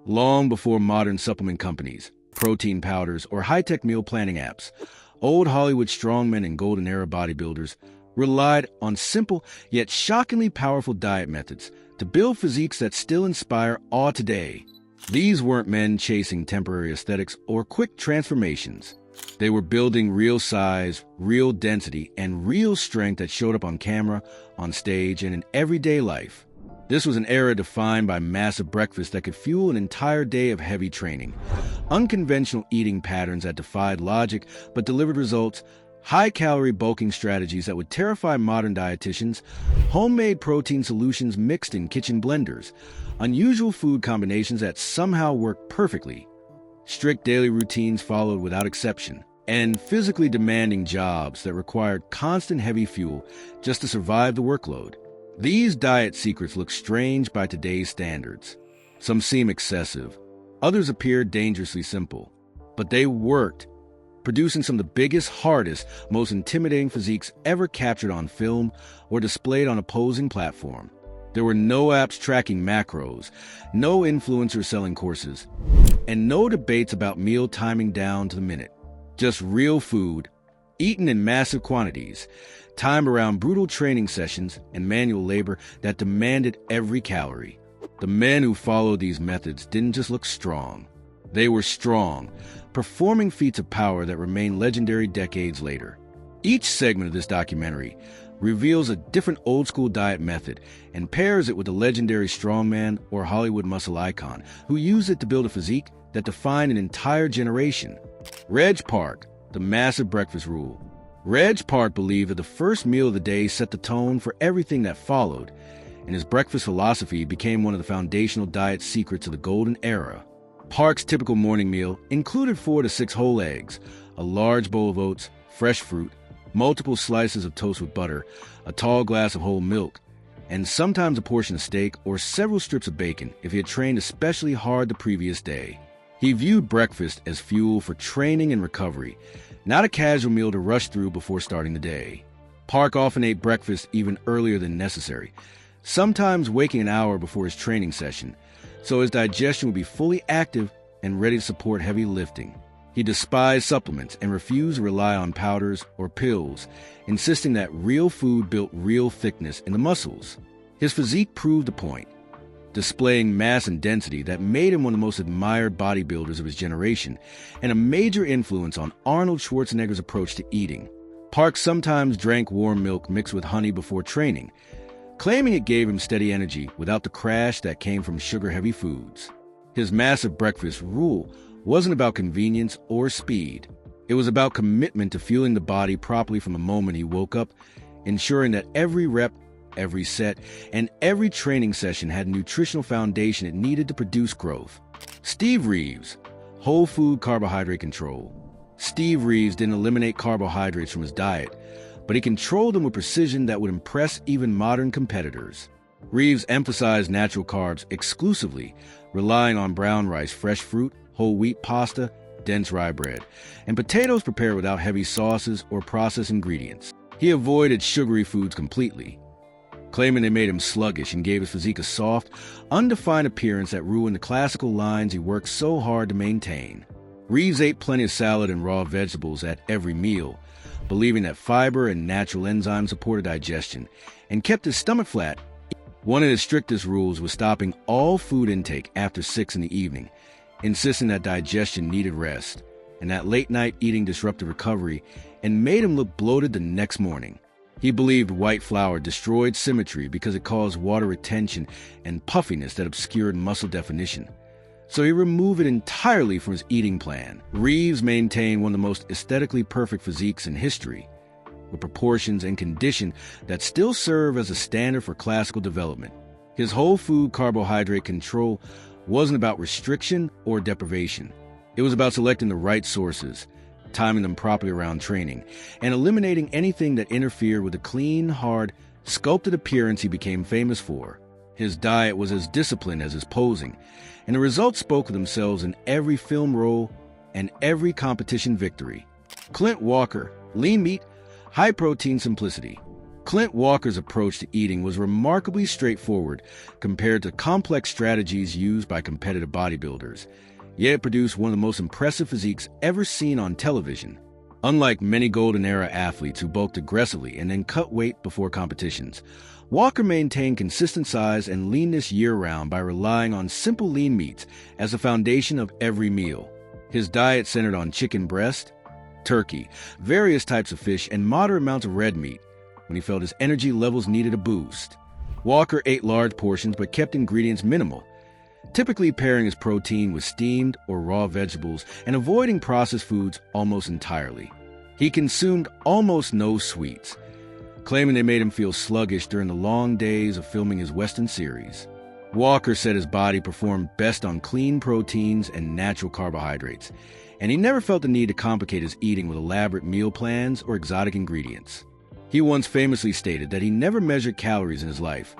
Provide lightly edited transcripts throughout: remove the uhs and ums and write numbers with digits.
Long before modern supplement companies, protein powders, or high-tech meal planning apps, old Hollywood strongmen and golden era bodybuilders relied on simple yet shockingly powerful diet methods to build physiques that still inspire awe today. These weren't men chasing temporary aesthetics or quick transformations. They were building real size, real density, and real strength that showed up on camera, on stage, and in everyday life. This was an era defined by massive breakfasts that could fuel an entire day of heavy training, unconventional eating patterns that defied logic but delivered results, high-calorie bulking strategies that would terrify modern dietitians, homemade protein solutions mixed in kitchen blenders, unusual food combinations that somehow worked perfectly, strict daily routines followed without exception, and physically demanding jobs that required constant heavy fuel just to survive the workload. These diet secrets look strange by today's standards. Some seem excessive, others appear dangerously simple, but they worked, producing some of the biggest, hardest, most intimidating physiques ever captured on film or displayed on a posing platform. There were no apps tracking macros, no influencers selling courses, and no debates about meal timing down to the minute. Just real food, eaten in massive quantities, timed around brutal training sessions and manual labor that demanded every calorie. The men who followed these methods didn't just look strong. They were strong, performing feats of power that remain legendary decades later. Each segment of this documentary reveals a different old-school diet method and pairs it with the legendary strongman or Hollywood muscle icon who used it to build a physique that defined an entire generation. Reg Park, the massive breakfast rule. Reg Park believed that the first meal of the day set the tone for everything that followed, and his breakfast philosophy became one of the foundational diet secrets of the golden era. Park's typical morning meal included 4 to 6 whole eggs, a large bowl of oats, fresh fruit, multiple slices of toast with butter, a tall glass of whole milk, and sometimes a portion of steak or several strips of bacon if he had trained especially hard the previous day. He viewed breakfast as fuel for training and recovery, not a casual meal to rush through before starting the day. Park often ate breakfast even earlier than necessary, sometimes waking an hour before his training session, so his digestion would be fully active and ready to support heavy lifting. He despised supplements and refused to rely on powders or pills, insisting that real food built real thickness in the muscles. His physique proved the point, displaying mass and density that made him one of the most admired bodybuilders of his generation and a major influence on Arnold Schwarzenegger's approach to eating. Park sometimes drank warm milk mixed with honey before training, claiming it gave him steady energy without the crash that came from sugar-heavy foods. His massive breakfast rule wasn't about convenience or speed. It was about commitment to fueling the body properly from the moment he woke up, ensuring that every rep, every set, and every training session had a nutritional foundation it needed to produce growth. Steve Reeves, whole food carbohydrate control. Steve Reeves didn't eliminate carbohydrates from his diet, but he controlled them with precision that would impress even modern competitors. Reeves emphasized natural carbs exclusively, relying on brown rice, fresh fruit, whole wheat pasta, dense rye bread, and potatoes prepared without heavy sauces or processed ingredients. He avoided sugary foods completely, claiming they made him sluggish and gave his physique a soft, undefined appearance that ruined the classical lines he worked so hard to maintain. Reeves ate plenty of salad and raw vegetables at every meal, believing that fiber and natural enzymes supported digestion, and kept his stomach flat. One of his strictest rules was stopping all food intake after 6 in the evening, insisting that digestion needed rest, and that late-night eating disrupted recovery and made him look bloated the next morning. He believed white flour destroyed symmetry because it caused water retention and puffiness that obscured muscle definition. So he removed it entirely from his eating plan. Reeves maintained one of the most aesthetically perfect physiques in history, with proportions and condition that still serve as a standard for classical development. His whole food carbohydrate control wasn't about restriction or deprivation. It was about selecting the right sources, timing them properly around training, and eliminating anything that interfered with the clean, hard, sculpted appearance he became famous for. His diet was as disciplined as his posing, and the results spoke for themselves in every film role and every competition victory. Clint Walker, lean meat, high protein simplicity. Clint Walker's approach to eating was remarkably straightforward compared to complex strategies used by competitive bodybuilders, yet it produced one of the most impressive physiques ever seen on television. Unlike many Golden Era athletes who bulked aggressively and then cut weight before competitions, Walker maintained consistent size and leanness year-round by relying on simple lean meats as the foundation of every meal. His diet centered on chicken breast, turkey, various types of fish, and moderate amounts of red meat when he felt his energy levels needed a boost. Walker ate large portions but kept ingredients minimal, typically pairing his protein with steamed or raw vegetables and avoiding processed foods almost entirely. He consumed almost no sweets, claiming they made him feel sluggish during the long days of filming his Western series. Walker said his body performed best on clean proteins and natural carbohydrates, and he never felt the need to complicate his eating with elaborate meal plans or exotic ingredients. He once famously stated that he never measured calories in his life,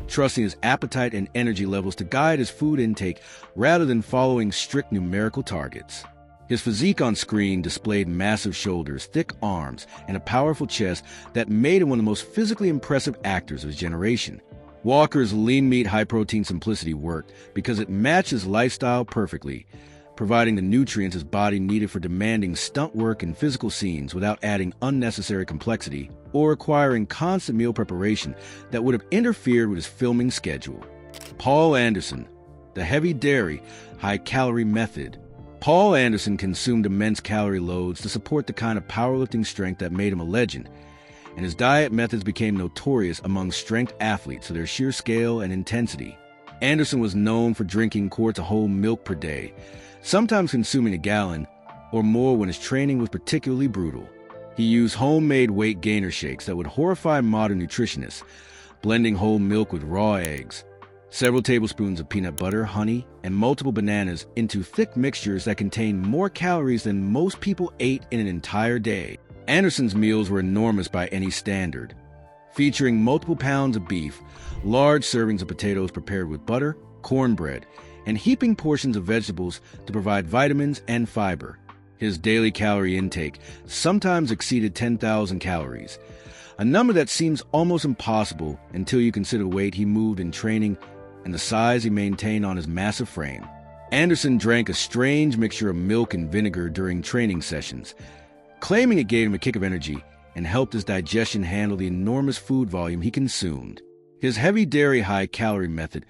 trusting his appetite and energy levels to guide his food intake rather than following strict numerical targets. His physique on screen displayed massive shoulders, thick arms, and a powerful chest that made him one of the most physically impressive actors of his generation. Walker's lean meat, high-protein simplicity worked because it matched his lifestyle perfectly, providing the nutrients his body needed for demanding stunt work and physical scenes without adding unnecessary complexity or requiring constant meal preparation that would have interfered with his filming schedule. Paul Anderson, the heavy dairy, high-calorie method. Paul Anderson consumed immense calorie loads to support the kind of powerlifting strength that made him a legend, and his diet methods became notorious among strength athletes for their sheer scale and intensity. Anderson was known for drinking quarts of whole milk per day, sometimes consuming a gallon or more when his training was particularly brutal. He used homemade weight gainer shakes that would horrify modern nutritionists, blending whole milk with raw eggs, several tablespoons of peanut butter, honey, and multiple bananas into thick mixtures that contained more calories than most people ate in an entire day. Anderson's meals were enormous by any standard, featuring multiple pounds of beef, large servings of potatoes prepared with butter, cornbread, and heaping portions of vegetables to provide vitamins and fiber. His daily calorie intake sometimes exceeded 10,000 calories, a number that seems almost impossible until you consider the weight he moved in training and the size he maintained on his massive frame. Anderson drank a strange mixture of milk and vinegar during training sessions, claiming it gave him a kick of energy and helped his digestion handle the enormous food volume he consumed. His heavy dairy, high-calorie method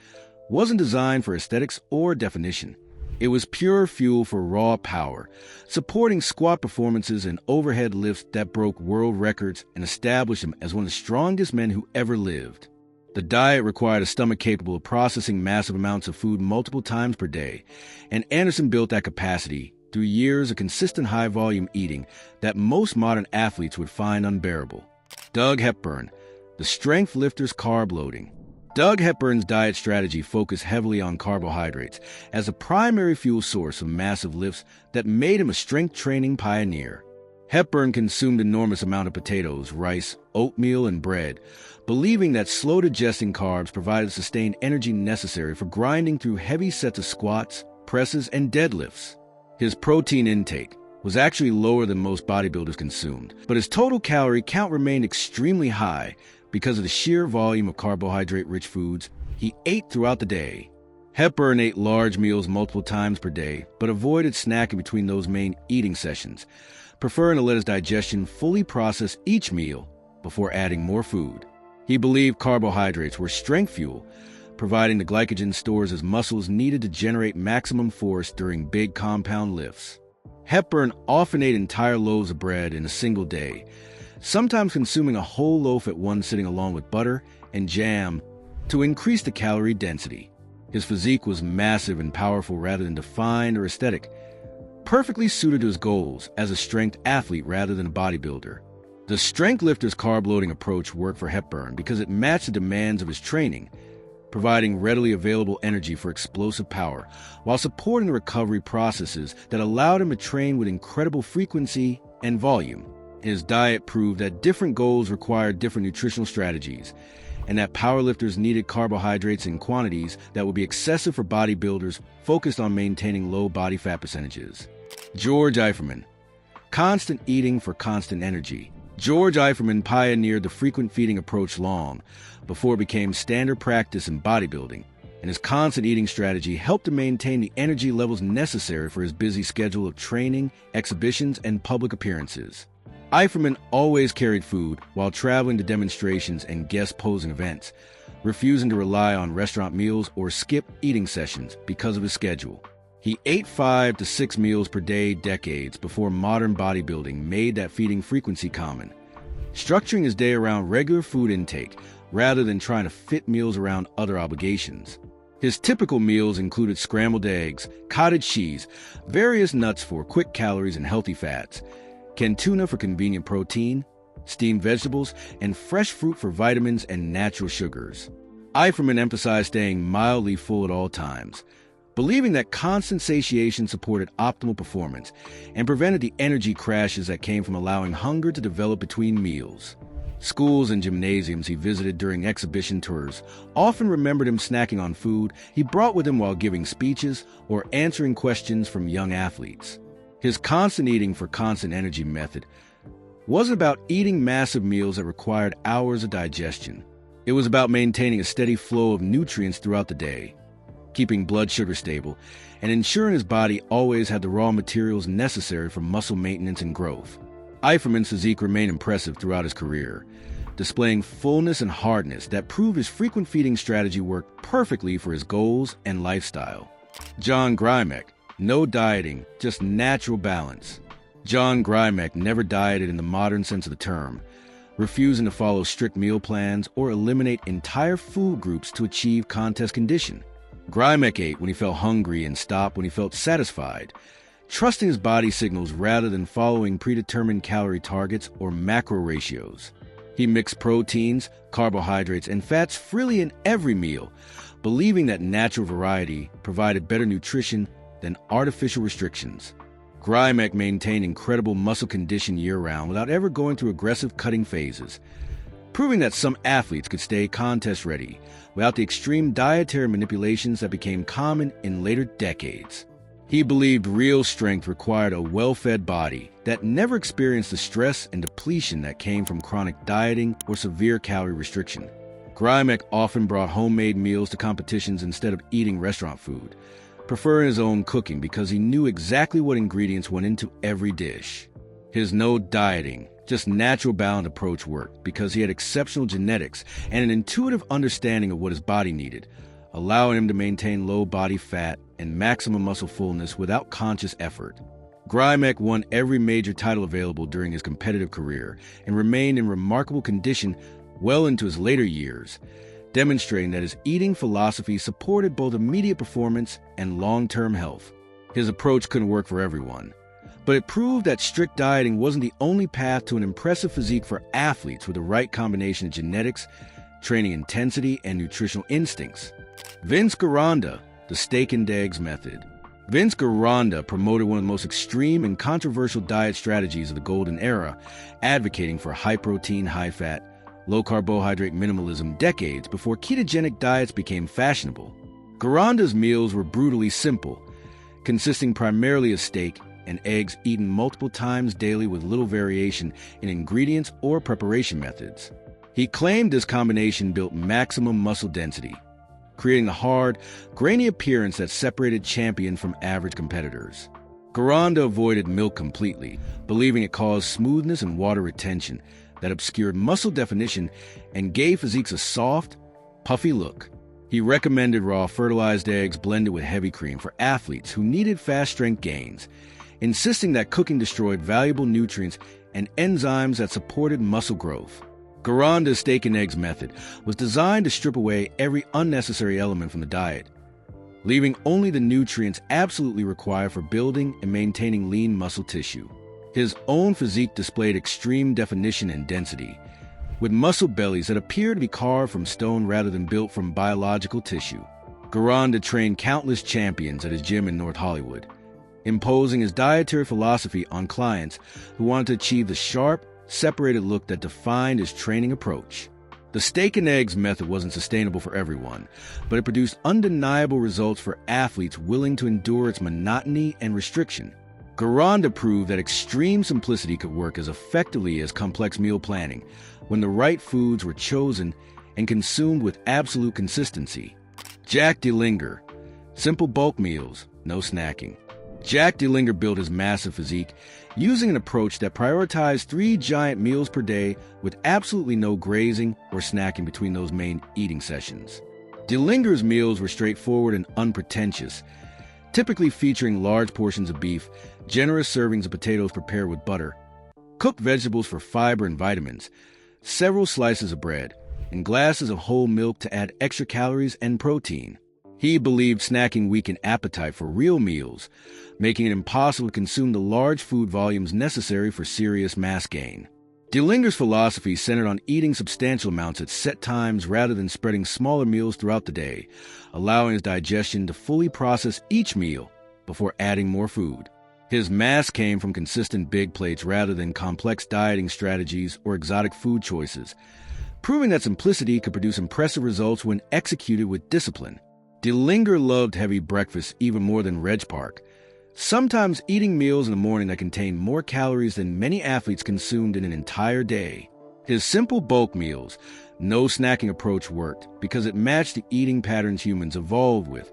wasn't designed for aesthetics or definition. It was pure fuel for raw power, supporting squat performances and overhead lifts that broke world records and established him as one of the strongest men who ever lived. The diet required a stomach capable of processing massive amounts of food multiple times per day, and Anderson built that capacity through years of consistent high-volume eating that most modern athletes would find unbearable. Doug Hepburn, the strength lifter's carb loading. Doug Hepburn's diet strategy focused heavily on carbohydrates as a primary fuel source of massive lifts that made him a strength training pioneer. Hepburn consumed enormous amount of potatoes, rice, oatmeal, and bread, believing that slow-digesting carbs provided sustained energy necessary for grinding through heavy sets of squats, presses, and deadlifts. His protein intake was actually lower than most bodybuilders consumed, but his total calorie count remained extremely high because of the sheer volume of carbohydrate-rich foods he ate throughout the day. Hepburn ate large meals multiple times per day, but avoided snacking between those main eating sessions, preferring to let his digestion fully process each meal before adding more food. He believed carbohydrates were strength fuel, providing the glycogen stores his muscles needed to generate maximum force during big compound lifts. Hepburn often ate entire loaves of bread in a single day, sometimes consuming a whole loaf at one sitting along with butter and jam to increase the calorie density. His physique was massive and powerful rather than defined or aesthetic, perfectly suited to his goals as a strength athlete rather than a bodybuilder. The strength lifter's carb-loading approach worked for Hepburn because it matched the demands of his training, providing readily available energy for explosive power, while supporting the recovery processes that allowed him to train with incredible frequency and volume. His diet proved that different goals required different nutritional strategies, and that powerlifters needed carbohydrates in quantities that would be excessive for bodybuilders focused on maintaining low body fat percentages. George Eiferman, constant eating for constant energy. George Eiferman pioneered the frequent feeding approach long before it became standard practice in bodybuilding, and his constant eating strategy helped to maintain the energy levels necessary for his busy schedule of training, exhibitions, and public appearances. Eiferman always carried food while traveling to demonstrations and guest posing events, refusing to rely on restaurant meals or skip eating sessions because of his schedule. He ate 5 to 6 meals per day decades before modern bodybuilding made that feeding frequency common, structuring his day around regular food intake rather than trying to fit meals around other obligations. His typical meals included scrambled eggs, cottage cheese, various nuts for quick calories and healthy fats, canned tuna for convenient protein, steamed vegetables, and fresh fruit for vitamins and natural sugars. Eiferman emphasized staying mildly full at all times, believing that constant satiation supported optimal performance and prevented the energy crashes that came from allowing hunger to develop between meals. Schools and gymnasiums he visited during exhibition tours often remembered him snacking on food he brought with him while giving speeches or answering questions from young athletes. His constant eating for constant energy method wasn't about eating massive meals that required hours of digestion. It was about maintaining a steady flow of nutrients throughout the day, keeping blood sugar stable, and ensuring his body always had the raw materials necessary for muscle maintenance and growth. Eiferman's physique remained impressive throughout his career, displaying fullness and hardness that proved his frequent feeding strategy worked perfectly for his goals and lifestyle. John Grimek, no dieting, just natural balance. John Grimek never dieted in the modern sense of the term, refusing to follow strict meal plans or eliminate entire food groups to achieve contest condition. Grimek ate when he felt hungry and stopped when he felt satisfied, trusting his body signals rather than following predetermined calorie targets or macro ratios. He mixed proteins, carbohydrates, and fats freely in every meal, believing that natural variety provided better nutrition than artificial restrictions. Grimek maintained incredible muscle condition year-round without ever going through aggressive cutting phases, proving that some athletes could stay contest-ready without the extreme dietary manipulations that became common in later decades. He believed real strength required a well-fed body that never experienced the stress and depletion that came from chronic dieting or severe calorie restriction. Grimek often brought homemade meals to competitions instead of eating restaurant food, preferring his own cooking because he knew exactly what ingredients went into every dish. His no dieting, just natural balanced approach worked because he had exceptional genetics and an intuitive understanding of what his body needed, allowing him to maintain low body fat and maximum muscle fullness without conscious effort. Grimek won every major title available during his competitive career and remained in remarkable condition well into his later years, demonstrating that his eating philosophy supported both immediate performance and long-term health. His approach couldn't work for everyone, but it proved that strict dieting wasn't the only path to an impressive physique for athletes with the right combination of genetics, training intensity, and nutritional instincts. Vince Gironda, the steak and eggs method. Vince Gironda promoted one of the most extreme and controversial diet strategies of the golden era, advocating for high-protein, high-fat, low-carbohydrate minimalism decades before ketogenic diets became fashionable. Gironda's meals were brutally simple, consisting primarily of steak and eggs eaten multiple times daily with little variation in ingredients or preparation methods. He claimed this combination built maximum muscle density, creating a hard, grainy appearance that separated champion from average competitors. Gironda avoided milk completely, believing it caused smoothness and water retention that obscured muscle definition and gave physiques a soft, puffy look. He recommended raw fertilized eggs blended with heavy cream for athletes who needed fast strength gains, insisting that cooking destroyed valuable nutrients and enzymes that supported muscle growth. Gironda's steak and eggs method was designed to strip away every unnecessary element from the diet, leaving only the nutrients absolutely required for building and maintaining lean muscle tissue. His own physique displayed extreme definition and density, with muscle bellies that appeared to be carved from stone rather than built from biological tissue. Gironda trained countless champions at his gym in North Hollywood, imposing his dietary philosophy on clients who wanted to achieve the sharp, separated look that defined his training approach. The steak and eggs method wasn't sustainable for everyone, but it produced undeniable results for athletes willing to endure its monotony and restriction. Garanda proved that extreme simplicity could work as effectively as complex meal planning when the right foods were chosen and consumed with absolute consistency. Jack DeLinger, simple bulk meals, no snacking. Jack DeLinger built his massive physique using an approach that prioritized 3 giant meals per day with absolutely no grazing or snacking between those main eating sessions. DeLinger's meals were straightforward and unpretentious, typically featuring large portions of beef, generous servings of potatoes prepared with butter, cooked vegetables for fiber and vitamins, several slices of bread, and glasses of whole milk to add extra calories and protein. He believed snacking weakened appetite for real meals, making it impossible to consume the large food volumes necessary for serious mass gain. DeLinger's philosophy centered on eating substantial amounts at set times rather than spreading smaller meals throughout the day, allowing his digestion to fully process each meal before adding more food. His mass came from consistent big plates rather than complex dieting strategies or exotic food choices, proving that simplicity could produce impressive results when executed with discipline. DeLinger loved heavy breakfast even more than Reg Park, sometimes eating meals in the morning that contained more calories than many athletes consumed in an entire day. His simple bulk meals, no snacking approach worked because it matched the eating patterns humans evolved with,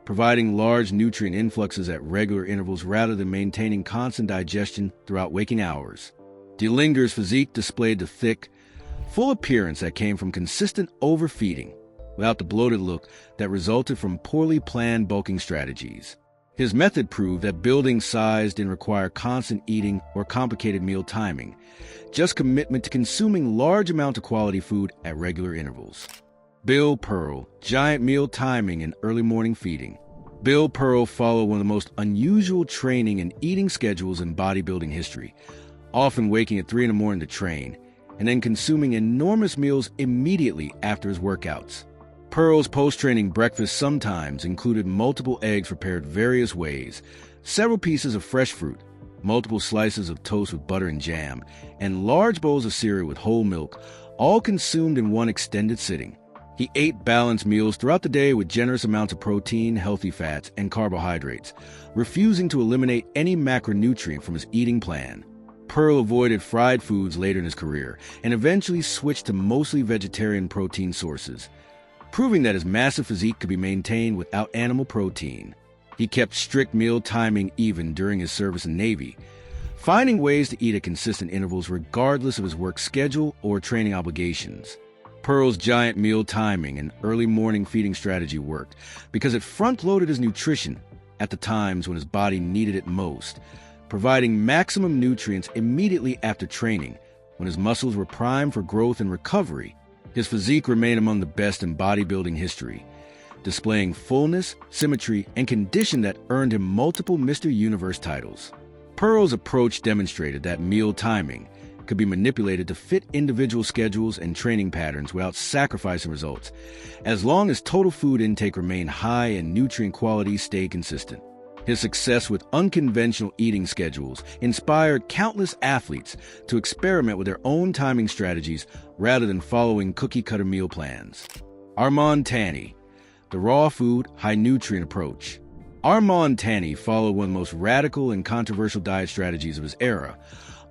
providing large nutrient influxes at regular intervals rather than maintaining constant digestion throughout waking hours. DeLinger's physique displayed the thick, full appearance that came from consistent overfeeding, without the bloated look that resulted from poorly planned bulking strategies. His method proved that building size didn't require constant eating or complicated meal timing, just commitment to consuming large amounts of quality food at regular intervals. Bill Pearl, giant meal timing and early morning feeding. Bill Pearl followed one of the most unusual training and eating schedules in bodybuilding history, often waking at 3 a.m. to train, and then consuming enormous meals immediately after his workouts. Pearl's post-training breakfast sometimes included multiple eggs prepared various ways, several pieces of fresh fruit, multiple slices of toast with butter and jam, and large bowls of cereal with whole milk, all consumed in one extended sitting. He ate balanced meals throughout the day with generous amounts of protein, healthy fats, and carbohydrates, refusing to eliminate any macronutrient from his eating plan. Pearl avoided fried foods later in his career and eventually switched to mostly vegetarian protein sources, proving that his massive physique could be maintained without animal protein. He kept strict meal timing even during his service in the Navy, finding ways to eat at consistent intervals regardless of his work schedule or training obligations. Pearl's giant meal timing and early morning feeding strategy worked because it front-loaded his nutrition at the times when his body needed it most, providing maximum nutrients immediately after training, when his muscles were primed for growth and recovery. His physique remained among the best in bodybuilding history, displaying fullness, symmetry, and condition that earned him multiple Mr. Universe titles. Pearl's approach demonstrated that meal timing could be manipulated to fit individual schedules and training patterns without sacrificing results, as long as total food intake remained high and nutrient quality stayed consistent. His success with unconventional eating schedules inspired countless athletes to experiment with their own timing strategies rather than following cookie-cutter meal plans. Armand Tanny, the raw food, high-nutrient approach. Armand Tanny followed one of the most radical and controversial diet strategies of his era,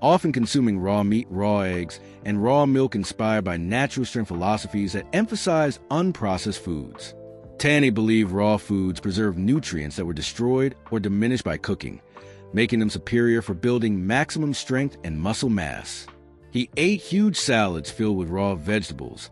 often consuming raw meat, raw eggs, and raw milk inspired by natural strength philosophies that emphasized unprocessed foods. Tanny believed raw foods preserved nutrients that were destroyed or diminished by cooking, making them superior for building maximum strength and muscle mass. He ate huge salads filled with raw vegetables,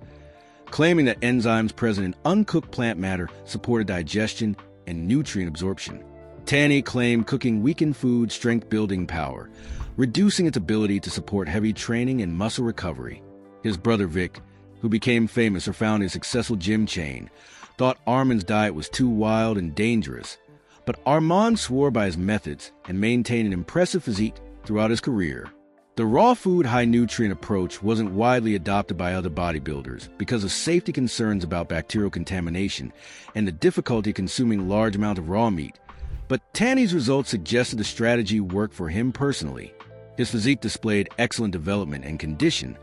claiming that enzymes present in uncooked plant matter supported digestion and nutrient absorption. Tanny claimed cooking weakened food strength-building power, reducing its ability to support heavy training and muscle recovery. His brother Vic, who became famous for founding a successful gym chain, thought Armand's diet was too wild and dangerous, but Armand swore by his methods and maintained an impressive physique throughout his career. The raw food high-nutrient approach wasn't widely adopted by other bodybuilders because of safety concerns about bacterial contamination and the difficulty consuming large amounts of raw meat, but Tanny's results suggested the strategy worked for him personally. His physique displayed excellent development and condition,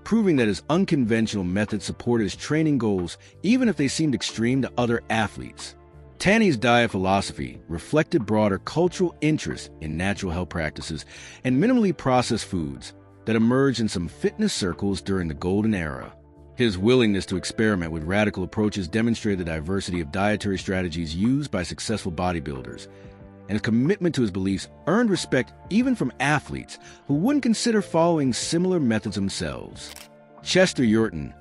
proving that his unconventional methods supported his training goals even if they seemed extreme to other athletes. Tanny's diet philosophy reflected broader cultural interest in natural health practices and minimally processed foods that emerged in some fitness circles during the Golden Era. His willingness to experiment with radical approaches demonstrated the diversity of dietary strategies used by successful bodybuilders, and his commitment to his beliefs earned respect even from athletes who wouldn't consider following similar methods themselves. Chester Yurton,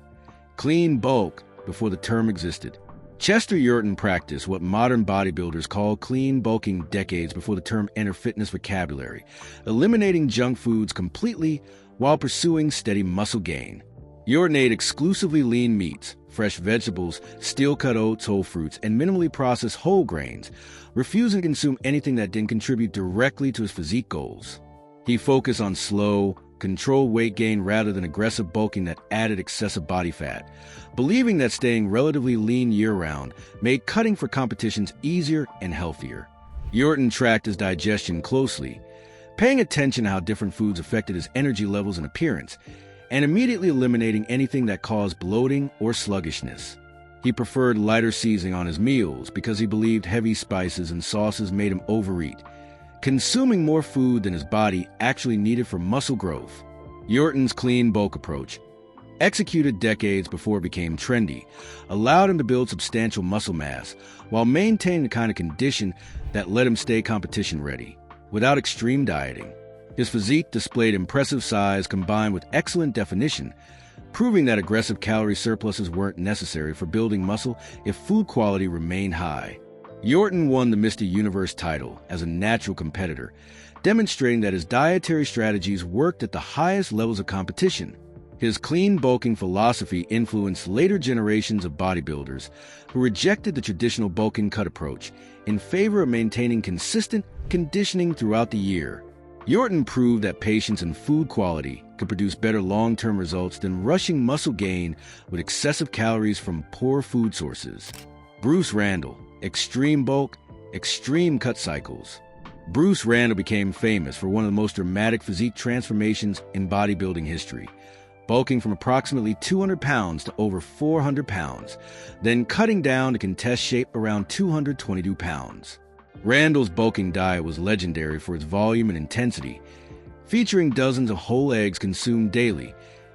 clean bulk before the term existed. Chester Yurton practiced what modern bodybuilders call clean bulking decades before the term entered fitness vocabulary, eliminating junk foods completely while pursuing steady muscle gain. Yurton ate exclusively lean meats, fresh vegetables, steel-cut oats, whole fruits, and minimally processed whole grains, refusing to consume anything that didn't contribute directly to his physique goals. He focused on slow, controlled weight gain rather than aggressive bulking that added excessive body fat, believing that staying relatively lean year-round made cutting for competitions easier and healthier. Yurton tracked his digestion closely, paying attention to how different foods affected his energy levels and appearance, and immediately eliminating anything that caused bloating or sluggishness. He preferred lighter seasoning on his meals because he believed heavy spices and sauces made him overeat, consuming more food than his body actually needed for muscle growth. Yurton's clean bulk approach, executed decades before it became trendy, allowed him to build substantial muscle mass while maintaining the kind of condition that let him stay competition-ready, without extreme dieting. His physique displayed impressive size combined with excellent definition, proving that aggressive calorie surpluses weren't necessary for building muscle if food quality remained high. Yurton won the Mr. Universe title as a natural competitor, demonstrating that his dietary strategies worked at the highest levels of competition. His clean bulking philosophy influenced later generations of bodybuilders who rejected the traditional bulking cut approach in favor of maintaining consistent conditioning throughout the year. Yurton proved that patience and food quality could produce better long-term results than rushing muscle gain with excessive calories from poor food sources. Bruce Randall, extreme bulk, extreme cut cycles. Bruce Randall became famous for one of the most dramatic physique transformations in bodybuilding history, bulking from approximately 200 pounds to over 400 pounds, then cutting down to contest shape around 222 pounds. Randall's bulking diet was legendary for its volume and intensity, featuring dozens of whole eggs consumed daily,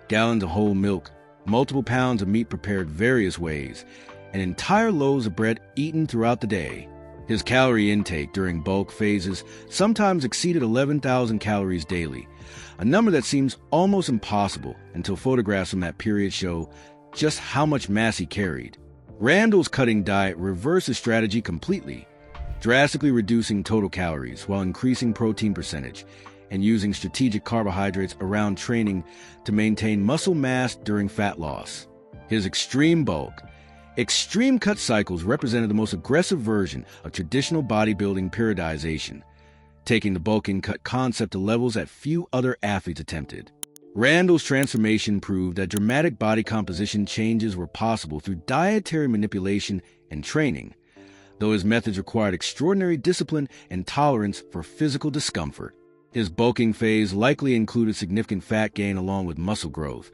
gallons of whole milk, multiple pounds of meat prepared various ways, and entire loaves of bread eaten throughout the day. His calorie intake during bulk phases sometimes exceeded 11,000 calories daily, a number that seems almost impossible until photographs from that period show just how much mass he carried. Randall's cutting diet reversed his strategy completely, drastically reducing total calories while increasing protein percentage and using strategic carbohydrates around training to maintain muscle mass during fat loss. His extreme bulk, extreme cut cycles represented the most aggressive version of traditional bodybuilding periodization, taking the bulking cut concept to levels that few other athletes attempted. Randall's transformation proved that dramatic body composition changes were possible through dietary manipulation and training, though his methods required extraordinary discipline and tolerance for physical discomfort. His bulking phase likely included significant fat gain along with muscle growth,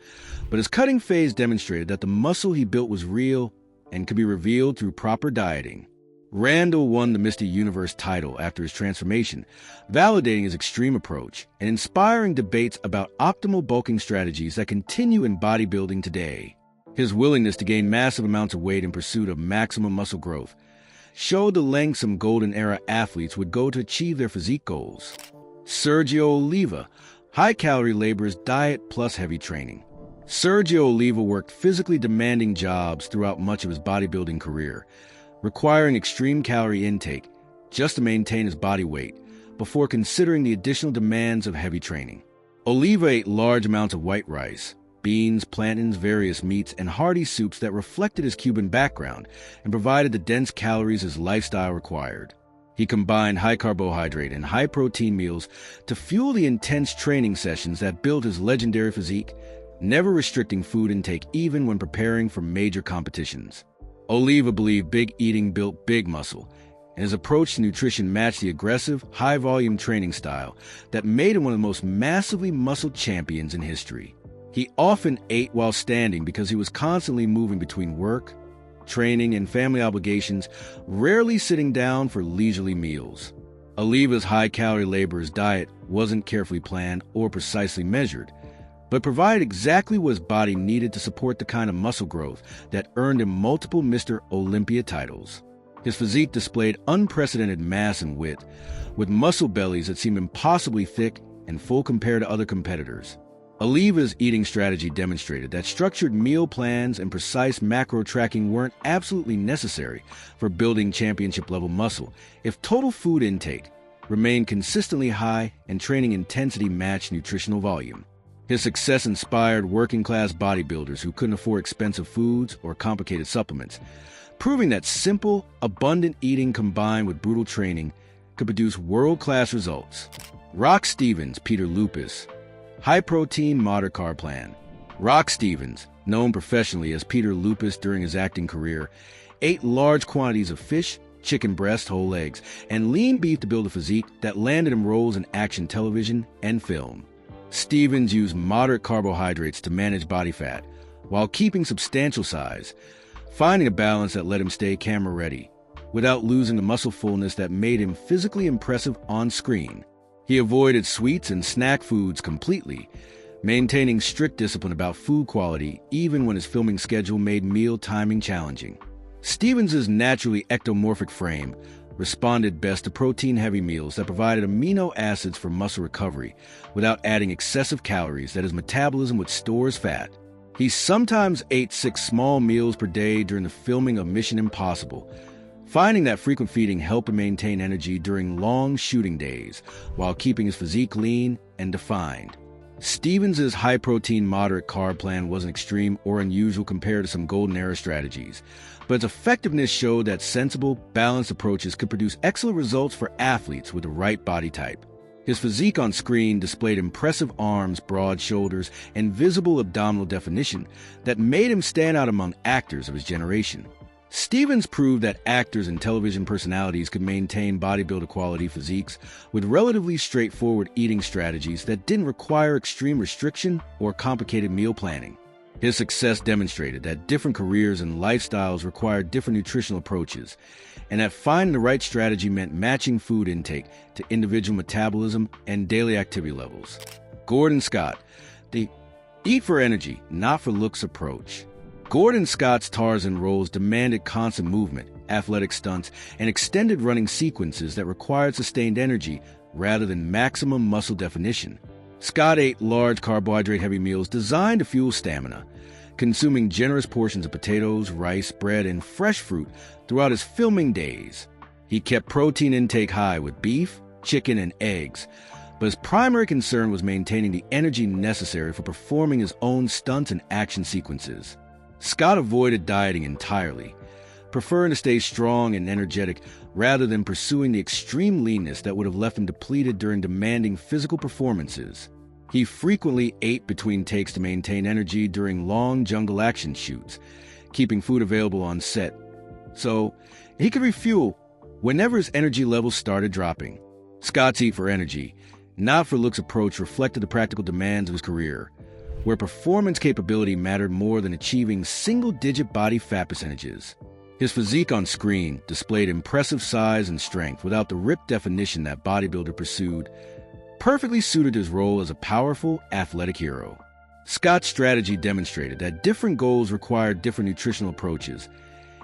but his cutting phase demonstrated that the muscle he built was real and could be revealed through proper dieting. Randall won the Mr. Universe title after his transformation, validating his extreme approach and inspiring debates about optimal bulking strategies that continue in bodybuilding today. His willingness to gain massive amounts of weight in pursuit of maximum muscle growth showed the lengths some Golden Era athletes would go to achieve their physique goals. Sergio Oliva, high-calorie laborers diet plus heavy training. Sergio Oliva worked physically demanding jobs throughout much of his bodybuilding career, requiring extreme calorie intake just to maintain his body weight before considering the additional demands of heavy training. Oliva ate large amounts of white rice, beans, plantains, various meats, and hearty soups that reflected his Cuban background and provided the dense calories his lifestyle required. He combined high carbohydrate and high protein meals to fuel the intense training sessions that built his legendary physique, never restricting food intake even when preparing for major competitions. Oliva believed big eating built big muscle, and his approach to nutrition matched the aggressive, high-volume training style that made him one of the most massively muscled champions in history. He often ate while standing because he was constantly moving between work, training, and family obligations, rarely sitting down for leisurely meals. Aliva's high-calorie laborer's diet wasn't carefully planned or precisely measured, but provided exactly what his body needed to support the kind of muscle growth that earned him multiple Mr. Olympia titles. His physique displayed unprecedented mass and width, with muscle bellies that seemed impossibly thick and full compared to other competitors. Aliva's eating strategy demonstrated that structured meal plans and precise macro tracking weren't absolutely necessary for building championship-level muscle if total food intake remained consistently high and training intensity matched nutritional volume. His success inspired working-class bodybuilders who couldn't afford expensive foods or complicated supplements, proving that simple, abundant eating combined with brutal training could produce world-class results. Rock Stevens, Peter Lupus. High-protein, moderate carb plan. Rock Stevens, known professionally as Peter Lupus during his acting career, ate large quantities of fish, chicken breast, whole eggs, and lean beef to build a physique that landed him roles in action television and film. Stevens used moderate carbohydrates to manage body fat while keeping substantial size, finding a balance that let him stay camera-ready without losing the muscle fullness that made him physically impressive on screen. He avoided sweets and snack foods completely, maintaining strict discipline about food quality even when his filming schedule made meal timing challenging. Stevens' naturally ectomorphic frame responded best to protein-heavy meals that provided amino acids for muscle recovery without adding excessive calories that his metabolism would store as fat. He sometimes ate 6 small meals per day during the filming of Mission Impossible, finding that frequent feeding helped him maintain energy during long shooting days while keeping his physique lean and defined. Stevens' high-protein, moderate carb plan wasn't extreme or unusual compared to some golden era strategies, but its effectiveness showed that sensible, balanced approaches could produce excellent results for athletes with the right body type. His physique on screen displayed impressive arms, broad shoulders, and visible abdominal definition that made him stand out among actors of his generation. Stevens proved that actors and television personalities could maintain bodybuilder quality physiques with relatively straightforward eating strategies that didn't require extreme restriction or complicated meal planning. His success demonstrated that different careers and lifestyles required different nutritional approaches, and that finding the right strategy meant matching food intake to individual metabolism and daily activity levels. Gordon Scott, the eat for energy, not for looks approach. Gordon Scott's Tarzan roles demanded constant movement, athletic stunts, and extended running sequences that required sustained energy rather than maximum muscle definition. Scott ate large carbohydrate-heavy meals designed to fuel stamina, consuming generous portions of potatoes, rice, bread, and fresh fruit throughout his filming days. He kept protein intake high with beef, chicken, and eggs, but his primary concern was maintaining the energy necessary for performing his own stunts and action sequences. Scott avoided dieting entirely, preferring to stay strong and energetic rather than pursuing the extreme leanness that would have left him depleted during demanding physical performances. He frequently ate between takes to maintain energy during long jungle action shoots, keeping food available on set, so he could refuel whenever his energy levels started dropping. Scott's eat for energy, not for looks approach reflected the practical demands of his career, where performance capability mattered more than achieving single-digit body fat percentages. His physique on screen displayed impressive size and strength without the ripped definition that bodybuilder pursued, perfectly suited his role as a powerful, athletic hero. Scott's strategy demonstrated that different goals required different nutritional approaches,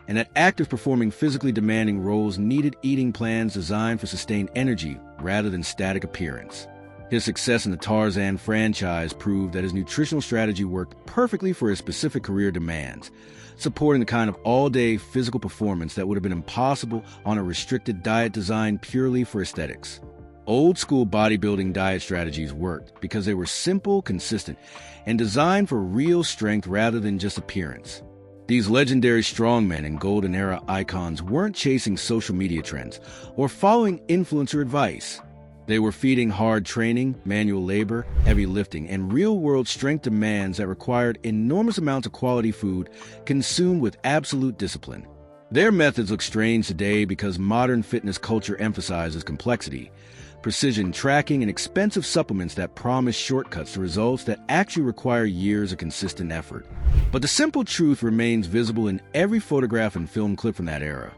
and that actors performing physically demanding roles needed eating plans designed for sustained energy rather than static appearance. His success in the Tarzan franchise proved that his nutritional strategy worked perfectly for his specific career demands, supporting the kind of all-day physical performance that would have been impossible on a restricted diet designed purely for aesthetics. Old-school bodybuilding diet strategies worked because they were simple, consistent, and designed for real strength rather than just appearance. These legendary strongmen and golden era icons weren't chasing social media trends or following influencer advice. They were feeding hard training, manual labor, heavy lifting, and real-world strength demands that required enormous amounts of quality food consumed with absolute discipline. Their methods look strange today because modern fitness culture emphasizes complexity, precision tracking, and expensive supplements that promise shortcuts to results that actually require years of consistent effort. But the simple truth remains visible in every photograph and film clip from that era.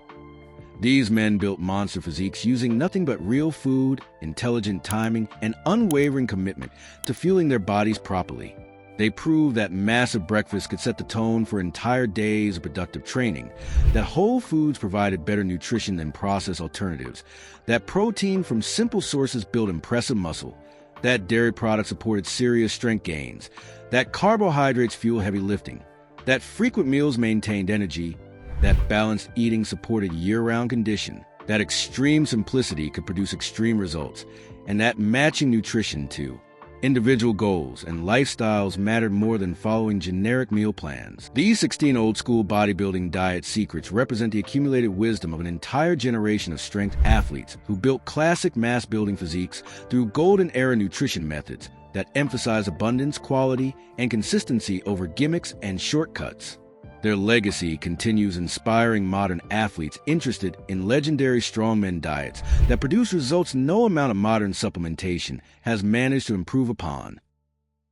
These men built monster physiques using nothing but real food, intelligent timing, and unwavering commitment to fueling their bodies properly. They proved that massive breakfasts could set the tone for entire days of productive training, that whole foods provided better nutrition than processed alternatives, that protein from simple sources built impressive muscle, that dairy products supported serious strength gains, that carbohydrates fuel heavy lifting, that frequent meals maintained energy, that balanced eating supported year-round condition, that extreme simplicity could produce extreme results, and that matching nutrition to individual goals and lifestyles mattered more than following generic meal plans. These 16 old-school bodybuilding diet secrets represent the accumulated wisdom of an entire generation of strength athletes who built classic mass-building physiques through golden-era nutrition methods that emphasize abundance, quality, and consistency over gimmicks and shortcuts. Their legacy continues inspiring modern athletes interested in legendary strongman diets that produce results no amount of modern supplementation has managed to improve upon.